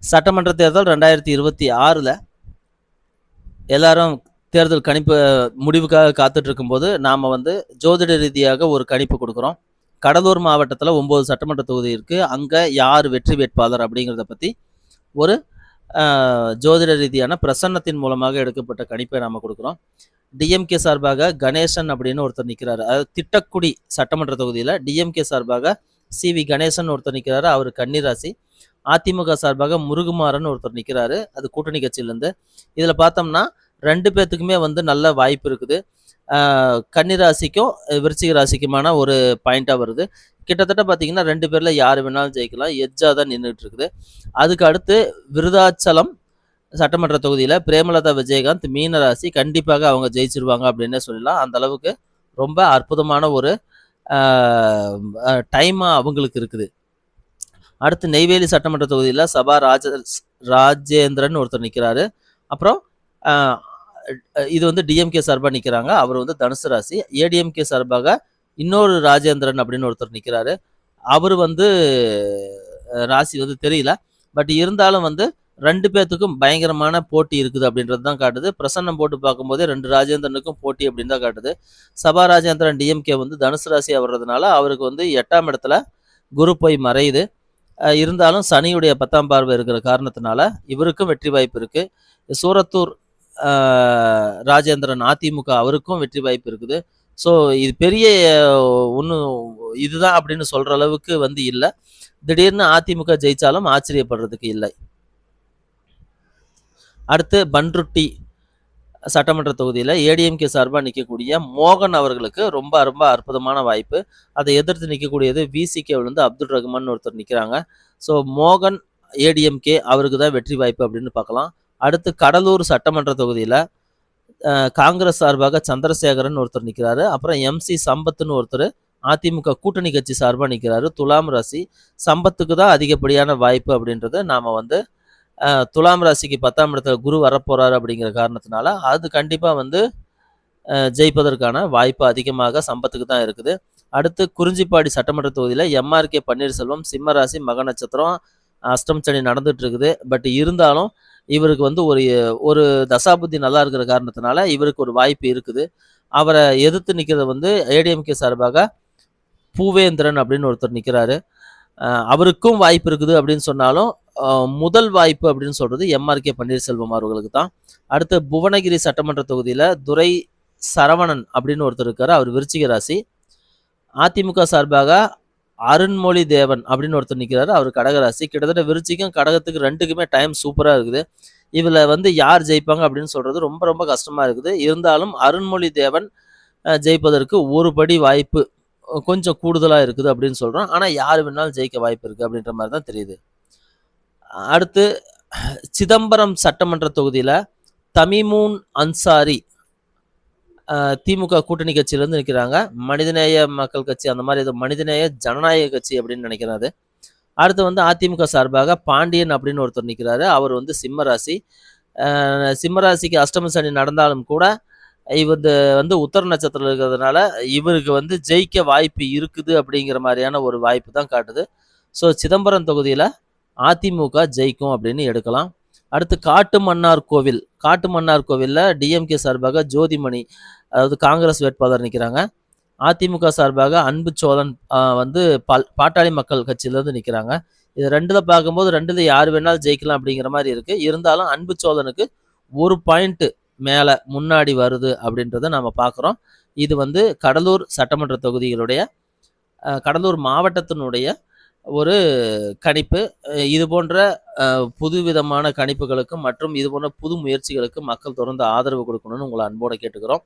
சட்டமன்ற தேர்தல் 2026ல் எல்லாரும் தேர்தல் கணிப்பு முடிவுக்காக காத்துட்டு இருக்கும்போது நாம் வந்து ஜோதிட ரீதியாக ஒரு கணிப்பு கொடுக்குறோம். கடலூர் மாவட்டத்தில் 9 சட்டமன்ற தொகுதி இருக்குது. அங்கே யார் வெற்றி வேட்பாளர் அப்படிங்கிறத பற்றி ஒரு ஜோதிட ரீதியான பிரசன்னத்தின் மூலமாக எடுக்கப்பட்ட கணிப்பை நாம் கொடுக்குறோம். டிஎம்கே சார்பாக கணேசன் அப்படின்னு ஒருத்தர் நிற்கிறாரு. அதாவது திட்டக்குடி சட்டமன்ற தொகுதியில் டிஎம்கே சார்பாக சிவி கணேசன் ஒருத்தர் நிற்கிறாரு. அவர் கன்னிராசி. அதிமுக சார்பாக முருகுமாறன் ஒருத்தர் நிற்கிறாரு. அது கூட்டணி கட்சியிலேருந்து. இதில் பார்த்தோம்னா 2 பேர்த்துக்குமே வந்து நல்ல வாய்ப்பு இருக்குது. கன்னிராசிக்கும் விருச்சிக ராசிக்குமான ஒரு பாயிண்ட்டாக வருது. கிட்டத்தட்ட பார்த்தீங்கன்னா 2 பேரில் யார் வேணாலும் ஜெயிக்கலாம். எட்ஜாக தான் நின்றுட்டு இருக்குது. அதுக்கு அடுத்து விருதாச்சலம் சட்டமன்ற தொகுதியில் பிரேமலதா விஜயகாந்த் மீனராசி. கண்டிப்பாக அவங்க ஜெயிச்சிருவாங்க அப்படின்னே சொல்லலாம். அந்த அளவுக்கு ரொம்ப அற்புதமான ஒரு டைமாக அவங்களுக்கு இருக்குது. அடுத்து நெய்வேலி சட்டமன்ற தொகுதியில் சபா ராஜேந்திரன் ஒருத்தர் நிற்கிறாரு. அப்புறம் இது வந்து டிஎம்கே சார்பாக நிற்கிறாங்க. அவர் வந்து தனுசு ராசி. ஏடிஎம்கே சார்பாக இன்னொரு ராஜேந்திரன் அப்படின்னு ஒருத்தர் நிற்கிறாரு. அவர் வந்து ராசி வந்து தெரியல. பட் இருந்தாலும் வந்து 2 பேர்த்துக்கும் பயங்கரமான போட்டி இருக்குது அப்படின்றது தான் காட்டுது. பிரசன்னம் போட்டு பார்க்கும்போதே 2 ராஜேந்திரனுக்கும் போட்டி அப்படின்னு தான் காட்டுது. சபா ராஜேந்திரன் டிஎம்கே வந்து தனுசு ராசியாக வர்றதுனால அவருக்கு வந்து 8ஆம் இடத்துல குரு போய் மறையுது. இருந்தாலும் சனியுடைய 10ஆம் பார்வை இருக்கிற காரணத்தினால இவருக்கும் வெற்றி வாய்ப்பு இருக்குது. சூரத்தூர் ராஜேந்திரன் அதிமுக அவருக்கும் வெற்றி வாய்ப்பு இருக்குது. ஸோ இது பெரிய ஒன்றும் இதுதான் அப்படின்னு சொல்கிற அளவுக்கு வந்து இல்லை. திடீர்னு அதிமுக ஜெயித்தாலும் ஆச்சரியப்படுறதுக்கு இல்லை. அடுத்து பன்ருட்டி சட்டமன்ற தொகுதியில் ஏடிஎம்கே சார்பாக நிற்கக்கூடிய மோகன் அவர்களுக்கு ரொம்ப ரொம்ப அற்புதமான வாய்ப்பு. அதை எதிர்த்து நிற்கக்கூடியது விசிகேவிலேருந்து அப்துல் ரஹ்மான் ஒருத்தர் நிற்கிறாங்க. ஸோ மோகன் ஏடிஎம்கே அவருக்கு தான் வெற்றி வாய்ப்பு அப்படின்னு பார்க்கலாம். அடுத்து கடலூர் சட்டமன்ற தொகுதியில் காங்கிரஸ் சார்பாக சந்திரசேகரன் ஒருத்தர் நிற்கிறாரு. அப்புறம் எம்சி சம்பத்துன்னு ஒருத்தர் அதிமுக கூட்டணி கட்சி சார்பாக நிற்கிறாரு. துலாம் ராசி. சம்பத்துக்கு தான் அதிகப்படியான வாய்ப்பு அப்படின்றது நாம் வந்து துலாம் ராசிக்கு 10ஆம் இடத்துல குரு வரப்போகிறாரு அப்படிங்கிற காரணத்தினால அது கண்டிப்பாக வந்து ஜெயிப்பதற்கான வாய்ப்பு அதிகமாக சம்பத்துக்கு தான் இருக்குது. அடுத்து குறிஞ்சிப்பாடி சட்டமன்ற தொகுதியில் எம்ஆர்கே பன்னீர்செல்வம் சிம்ம ராசி மக நட்சத்திரம் அஷ்டம் சனி நடந்துட்டு இருக்குது. பட் இருந்தாலும் இவருக்கு வந்து ஒரு தசாபுத்தி நல்லா இருக்கிற காரணத்தினால இவருக்கு ஒரு வாய்ப்பு இருக்குது. அவரை எதிர்த்து நிற்கிறத வந்து ஏடிஎம்கே சார்பாக பூவேந்திரன் அப்படின்னு ஒருத்தர் நிற்கிறாரு. அவருக்கும் வாய்ப்பு இருக்குது அப்படின்னு சொன்னாலும் முதல் வாய்ப்பு அப்படின்னு சொல்கிறது எம்ஆர்கே பன்னீர்செல்வம் அவர்களுக்கு தான். அடுத்து புவனகிரி சட்டமன்ற தொகுதியில் துரை சரவணன் அப்படின்னு ஒருத்தர் இருக்கார். அவர் விருச்சிக ராசி. அதிமுக சார்பாக அருண்மொழி தேவன் அப்படின்னு ஒருத்தர் நிற்கிறாரு. அவர் கடகராசி. கிட்டத்தட்ட விருச்சிக்கும் கடகத்துக்கு 2க்குமே டைம் சூப்பராக இருக்குது. இதில் வந்து யார் ஜெயிப்பாங்க அப்படின்னு சொல்கிறது ரொம்ப ரொம்ப கஷ்டமாக இருக்குது. இருந்தாலும் அருண்மொழி தேவன் ஜெயிப்பதற்கு ஒரு படி வாய்ப்பு கொஞ்சம் கூடுதலாக இருக்குது அப்படின்னு சொல்கிறோம். ஆனால் யார் வேணாலும் ஜெயிக்க வாய்ப்பு இருக்குது அப்படின்ற மாதிரி தான் தெரியுது. அடுத்து சிதம்பரம் சட்டமன்ற தொகுதியில் தமிமூன் அன்சாரி திமுக கூட்டணி கட்சியிலேருந்து நிற்கிறாங்க. மனிதநேய மக்கள் கட்சி அந்த மாதிரி ஏதோ மனிதநேய ஜனநாயக கட்சி அப்படின்னு நினைக்கிறாரு. அடுத்து வந்து அதிமுக சார்பாக பாண்டியன் அப்படின்னு ஒருத்தர் நிற்கிறாரு. அவர் வந்து சிம்மராசி. சிம்மராசிக்கு அஷ்டம சனி நடந்தாலும் கூட இவர் வந்து உத்தர நட்சத்திரம் இருக்கிறதுனால இவருக்கு வந்து ஜெயிக்க வாய்ப்பு இருக்குது அப்படிங்கிற மாதிரியான ஒரு வாய்ப்பு தான் காட்டுது. ஸோ சிதம்பரம் தொகுதியில் அதிமுக ஜெயிக்கும் அப்படின்னு எடுக்கலாம். அடுத்து காட்டுமன்னார் கோவிலில் டிஎம்கே சார்பாக ஜோதிமணி அதாவது காங்கிரஸ் வேட்பாளர் நிற்கிறாங்க. அதிமுக சார்பாக அன்பு சோழன் வந்து பாட்டாளி மக்கள் கட்சியிலேருந்து நிற்கிறாங்க. இது 2ல் பார்க்கும்போது 2ல் யார் வேணாலும் ஜெயிக்கலாம் அப்படிங்கிற மாதிரி இருக்குது. இருந்தாலும் அன்பு சோழனுக்கு ஒரு பாயிண்ட்டு மேலே முன்னாடி வருது அப்படின்றத நம்ம பார்க்குறோம். இது வந்து கடலூர் சட்டமன்ற தொகுதிகளுடைய கடலூர் மாவட்டத்தினுடைய ஒரு கணிப்பு. இது போன்ற புதுவிதமான கணிப்புகளுக்கும் மற்றும் இது போன்ற புது முயற்சிகளுக்கும் மக்கள் தொடர்ந்து ஆதரவு கொடுக்கணும்னு உங்களை அன்போடு கேட்டுக்கிறோம்.